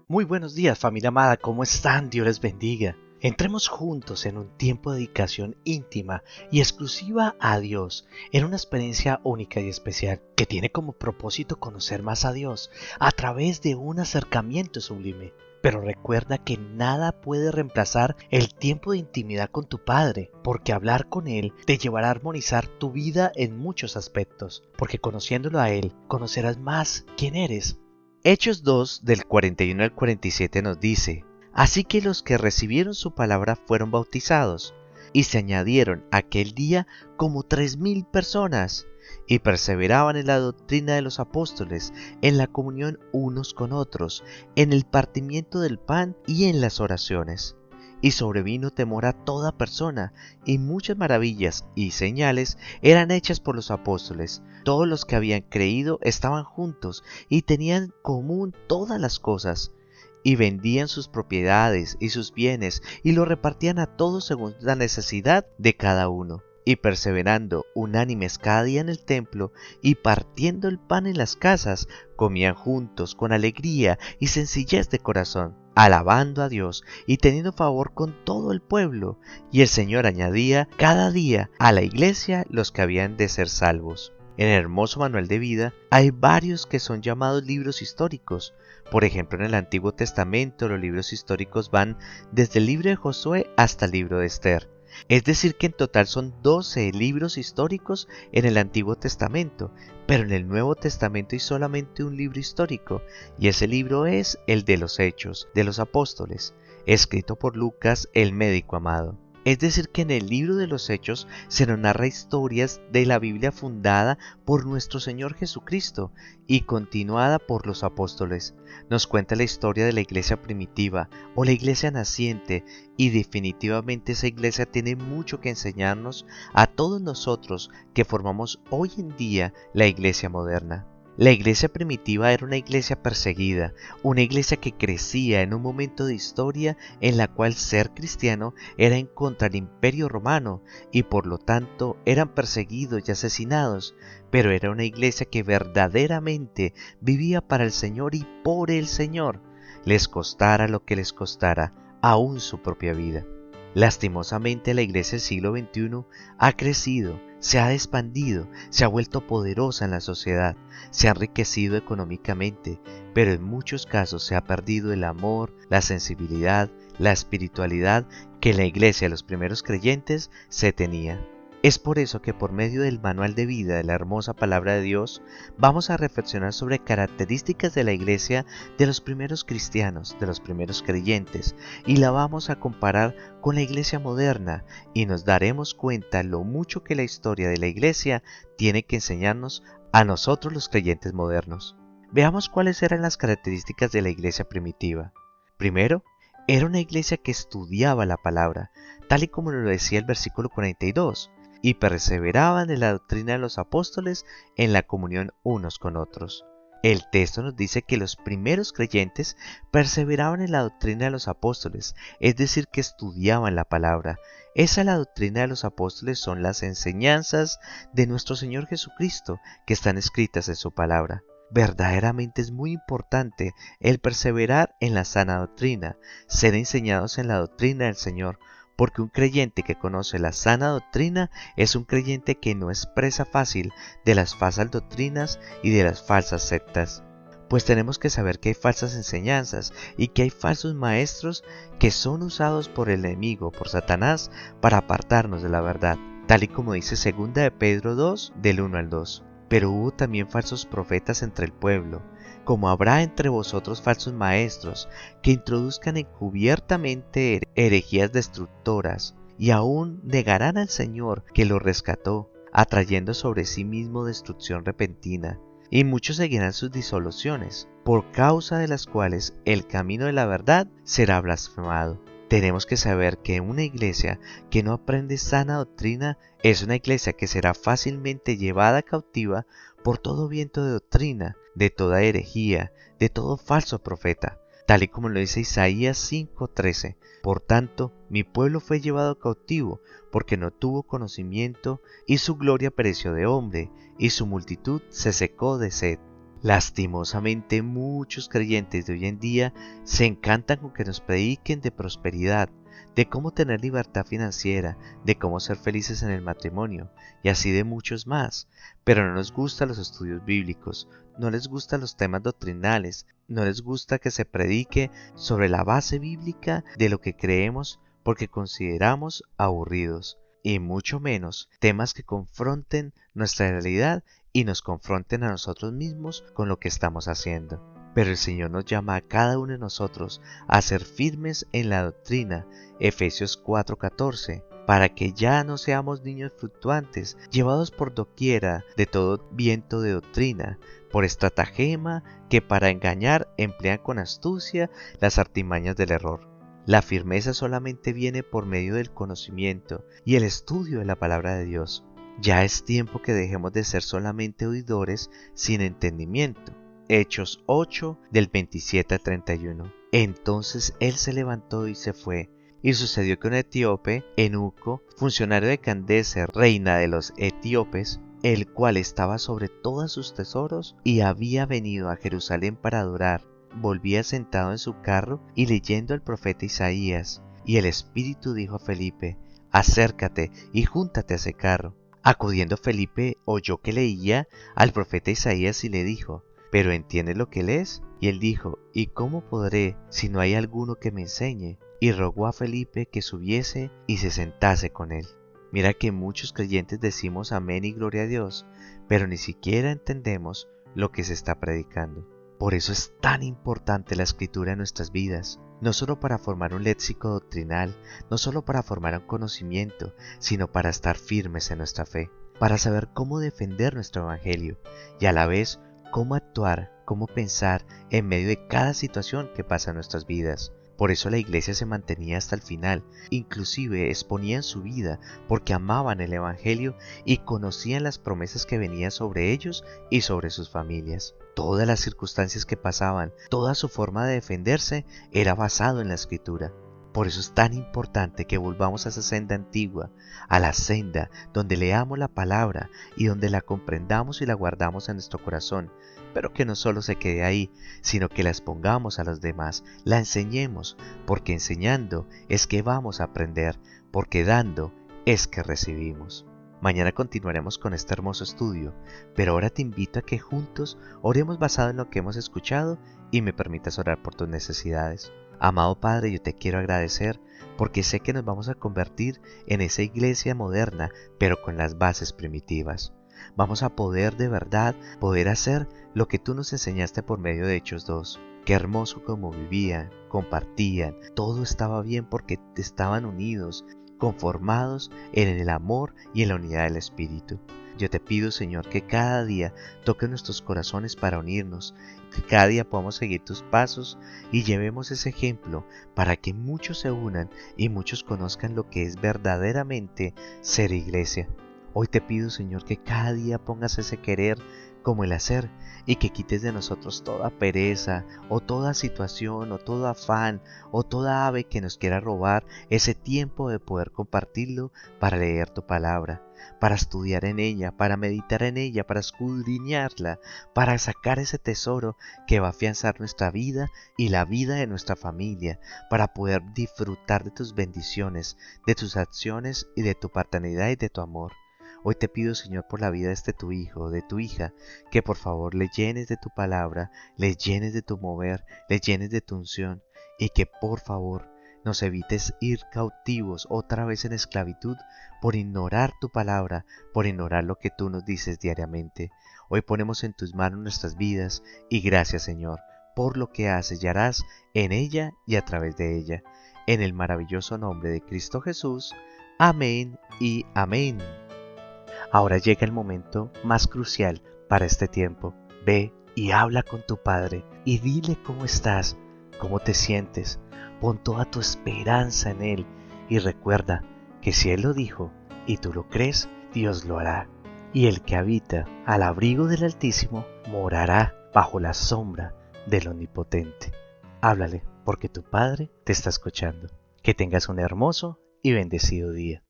Muy buenos días, familia amada, ¿cómo están? Dios les bendiga. Entremos juntos en un tiempo de dedicación íntima y exclusiva a Dios, en una experiencia única y especial que tiene como propósito conocer más a Dios a través de un acercamiento sublime. Pero recuerda que nada puede reemplazar el tiempo de intimidad con tu Padre, porque hablar con Él te llevará a armonizar tu vida en muchos aspectos, porque conociéndolo a Él, conocerás más quién eres. Hechos 2 del 41 al 47 nos dice: Así que los que recibieron su palabra fueron bautizados, y se añadieron aquel día como 3,000 personas, y perseveraban en la doctrina de los apóstoles, en la comunión unos con otros, en el partimiento del pan y en las oraciones. Y sobrevino temor a toda persona, y muchas maravillas y señales eran hechas por los apóstoles. Todos los que habían creído estaban juntos y tenían en común todas las cosas, y vendían sus propiedades y sus bienes y lo repartían a todos según la necesidad de cada uno. Y perseverando unánimes cada día en el templo y partiendo el pan en las casas, comían juntos con alegría y sencillez de corazón, alabando a Dios y teniendo favor con todo el pueblo. Y el Señor añadía cada día a la iglesia los que habían de ser salvos. En el hermoso manual de vida hay varios que son llamados libros históricos. Por ejemplo, en el Antiguo Testamento los libros históricos van desde el libro de Josué hasta el libro de Esther. Es decir, que en total son 12 libros históricos en el Antiguo Testamento, pero en el Nuevo Testamento hay solamente un libro histórico, y ese libro es el de los Hechos de los Apóstoles, escrito por Lucas, el médico amado. Es decir, que en el libro de los Hechos se nos narra historias de la Biblia fundada por nuestro Señor Jesucristo y continuada por los apóstoles. Nos cuenta la historia de la iglesia primitiva o la iglesia naciente, y definitivamente esa iglesia tiene mucho que enseñarnos a todos nosotros que formamos hoy en día la iglesia moderna. La iglesia primitiva era una iglesia perseguida, una iglesia que crecía en un momento de historia en la cual ser cristiano era en contra del Imperio Romano y por lo tanto eran perseguidos y asesinados, pero era una iglesia que verdaderamente vivía para el Señor y por el Señor, les costara lo que les costara, aún su propia vida. Lastimosamente la iglesia del siglo XXI ha crecido, se ha expandido, se ha vuelto poderosa en la sociedad, se ha enriquecido económicamente, pero en muchos casos se ha perdido el amor, la sensibilidad, la espiritualidad que en la iglesia de los primeros creyentes se tenía. Es por eso que por medio del manual de vida de la hermosa palabra de Dios vamos a reflexionar sobre características de la iglesia de los primeros cristianos, de los primeros creyentes, y la vamos a comparar con la iglesia moderna y nos daremos cuenta lo mucho que la historia de la iglesia tiene que enseñarnos a nosotros los creyentes modernos. Veamos cuáles eran las características de la iglesia primitiva. Primero, era una iglesia que estudiaba la palabra, tal y como lo decía el versículo 42. Y perseveraban en la doctrina de los apóstoles, en la comunión unos con otros. El texto nos dice que los primeros creyentes perseveraban en la doctrina de los apóstoles, es decir, que estudiaban la palabra. Esa la doctrina de los apóstoles son las enseñanzas de nuestro Señor Jesucristo que están escritas en su palabra. Verdaderamente es muy importante el perseverar en la sana doctrina, ser enseñados en la doctrina del Señor, porque un creyente que conoce la sana doctrina es un creyente que no es presa fácil de las falsas doctrinas y de las falsas sectas. Pues tenemos que saber que hay falsas enseñanzas y que hay falsos maestros que son usados por el enemigo, por Satanás, para apartarnos de la verdad, tal y como dice 2 de Pedro 2, del 1 al 2. Pero hubo también falsos profetas entre el pueblo, como habrá entre vosotros falsos maestros, que introduzcan encubiertamente herejías destructoras, y aún negarán al Señor que los rescató, atrayendo sobre sí mismo destrucción repentina. Y muchos seguirán sus disoluciones, por causa de las cuales el camino de la verdad será blasfemado. Tenemos que saber que una iglesia que no aprende sana doctrina es una iglesia que será fácilmente llevada cautiva por todo viento de doctrina, de toda herejía, de todo falso profeta, tal y como lo dice Isaías 5:13. Por tanto, mi pueblo fue llevado cautivo, porque no tuvo conocimiento, y su gloria pereció de hambre, y su multitud se secó de sed. Lastimosamente, muchos creyentes de hoy en día se encantan con que nos prediquen de prosperidad, de cómo tener libertad financiera, de cómo ser felices en el matrimonio, y así de muchos más. Pero no nos gustan los estudios bíblicos, no les gustan los temas doctrinales, no les gusta que se predique sobre la base bíblica de lo que creemos porque consideramos aburridos, y mucho menos temas que confronten nuestra realidad y nos confronten a nosotros mismos con lo que estamos haciendo. Pero el Señor nos llama a cada uno de nosotros a ser firmes en la doctrina, Efesios 4:14, para que ya no seamos niños fluctuantes, llevados por doquiera de todo viento de doctrina, por estratagema que para engañar emplean con astucia las artimañas del error. La firmeza solamente viene por medio del conocimiento y el estudio de la palabra de Dios. Ya es tiempo que dejemos de ser solamente oidores sin entendimiento. Hechos 8 del 27 al 31. Entonces él se levantó y se fue. Y sucedió que un etíope, Eunuco, funcionario de Candace, reina de los etíopes, el cual estaba sobre todos sus tesoros y había venido a Jerusalén para adorar, volvía sentado en su carro y leyendo al profeta Isaías. Y el Espíritu dijo a Felipe: acércate y júntate a ese carro. Acudiendo Felipe oyó que leía al profeta Isaías y le dijo: ¿pero entiendes lo que lees? Y él dijo: ¿y cómo podré si no hay alguno que me enseñe? Y rogó a Felipe que subiese y se sentase con él. Mira que muchos creyentes decimos amén y gloria a Dios, pero ni siquiera entendemos lo que se está predicando. Por eso es tan importante la escritura en nuestras vidas, no solo para formar un léxico doctrinal, no solo para formar un conocimiento, sino para estar firmes en nuestra fe, para saber cómo defender nuestro evangelio y a la vez cómo actuar, cómo pensar en medio de cada situación que pasa en nuestras vidas. Por eso la iglesia se mantenía hasta el final, inclusive exponían su vida porque amaban el evangelio y conocían las promesas que venían sobre ellos y sobre sus familias. Todas las circunstancias que pasaban, toda su forma de defenderse era basado en la escritura. Por eso es tan importante que volvamos a esa senda antigua, a la senda donde leamos la palabra y donde la comprendamos y la guardamos en nuestro corazón, pero que no solo se quede ahí, sino que la expongamos a los demás, la enseñemos, porque enseñando es que vamos a aprender, porque dando es que recibimos. Mañana continuaremos con este hermoso estudio, pero ahora te invito a que juntos oremos basado en lo que hemos escuchado y me permitas orar por tus necesidades. Amado Padre, yo te quiero agradecer porque sé que nos vamos a convertir en esa iglesia moderna, pero con las bases primitivas. Vamos a poder de verdad poder hacer lo que tú nos enseñaste por medio de Hechos 2. Qué hermoso como vivían, compartían, todo estaba bien porque estaban unidos, conformados en el amor y en la unidad del Espíritu. Yo te pido, Señor, que cada día toque nuestros corazones para unirnos, que cada día podamos seguir tus pasos y llevemos ese ejemplo para que muchos se unan y muchos conozcan lo que es verdaderamente ser iglesia. Hoy te pido, Señor, que cada día pongas ese querer como el hacer y que quites de nosotros toda pereza o toda situación o todo afán o toda ave que nos quiera robar ese tiempo de poder compartirlo para leer tu palabra, para estudiar en ella, para meditar en ella, para escudriñarla, para sacar ese tesoro que va a afianzar nuestra vida y la vida de nuestra familia, para poder disfrutar de tus bendiciones, de tus acciones y de tu paternidad y de tu amor. Hoy te pido, Señor, por la vida de este tu hijo, de tu hija, que por favor le llenes de tu palabra, le llenes de tu mover, le llenes de tu unción y que por favor nos evites ir cautivos otra vez en esclavitud por ignorar tu palabra, por ignorar lo que tú nos dices diariamente. Hoy ponemos en tus manos nuestras vidas y gracias, Señor, por lo que haces y harás en ella y a través de ella. En el maravilloso nombre de Cristo Jesús. Amén y amén. Ahora llega el momento más crucial para este tiempo. Ve y habla con tu Padre y dile cómo estás, cómo te sientes. Pon toda tu esperanza en Él y recuerda que si Él lo dijo y tú lo crees, Dios lo hará. Y el que habita al abrigo del Altísimo morará bajo la sombra del Omnipotente. Háblale porque tu Padre te está escuchando. Que tengas un hermoso y bendecido día.